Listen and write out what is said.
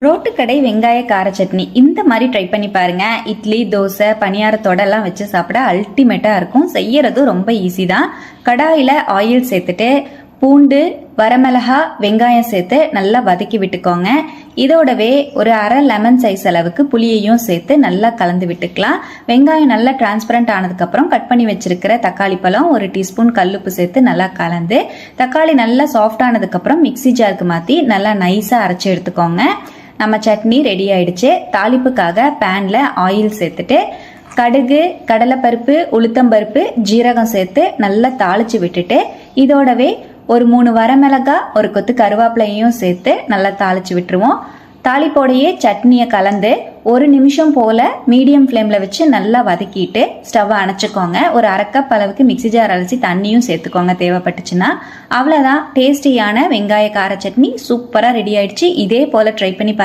ரோட்டுக்கடை வெங்காய கார சட்னி இந்த மாதிரி ட்ரை பண்ணி பாருங்க. இட்லி, தோசை, பணியாரத்தோட எல்லாம் வச்சு சாப்பிட அல்டிமேட்டா இருக்கும். செய்யறதும் ரொம்ப ஈஸி தான். கடாயில ஆயில் சேர்த்துட்டு பூண்டு, வரமிளகா, வெங்காயம் சேர்த்து நல்லா வதக்கி விட்டுக்கோங்க. இதோடவே ஒரு அரை லெமன் சைஸ் அளவுக்கு புளியையும் சேர்த்து நல்லா கலந்து விட்டுக்கலாம். வெங்காயம் நல்லா டிரான்ஸ்பரண்ட் ஆனதுக்கு அப்புறம் கட் பண்ணி வச்சிருக்கிற தக்காளி பழம், ஒரு டீஸ்பூன் கல்லுப்பு சேர்த்து நல்லா கலந்து, தக்காளி நல்லா சாஃப்ட் ஆனதுக்கு அப்புறம் மிக்ஸி ஜாருக்கு மாத்தி நல்லா நைஸா அரைச்சு எடுத்துக்கோங்க. நம்ம சட்னி ரெடி ஆயிடுச்சு. தாளிப்புக்காக பேன்ல ஆயில் சேர்த்துட்டு கடுகு, கடலைப்பருப்பு, உளுத்தம்பருப்பு, ஜீரகம் சேர்த்து நல்லா தாளிச்சு விட்டுட்டு இதோடவே ஒரு 3 வரமிளகாய், ஒரு கொத்து கருவேப்பிலையும் சேர்த்து நல்லா தாளிச்சு விட்டுருவோம். தாளிப்போடையே சட்னியை கலந்து 1 நிமிஷம் போல மீடியம் ஃப்ளேம்ல வச்சு நல்லா வதக்கிட்டு ஸ்டவ்வை அணைச்சிக்கோங்க. ஒரு அரை கப் அளவுக்கு மிக்ஸி ஜார் அலசி தண்ணியும் சேர்த்துக்கோங்க தேவைப்பட்டுச்சுன்னா. அவ்வளோதான், டேஸ்டியான வெங்காய கார சட்னி சூப்பராக ரெடி ஆயிடுச்சு. இதே போல ட்ரை பண்ணி பாருங்க.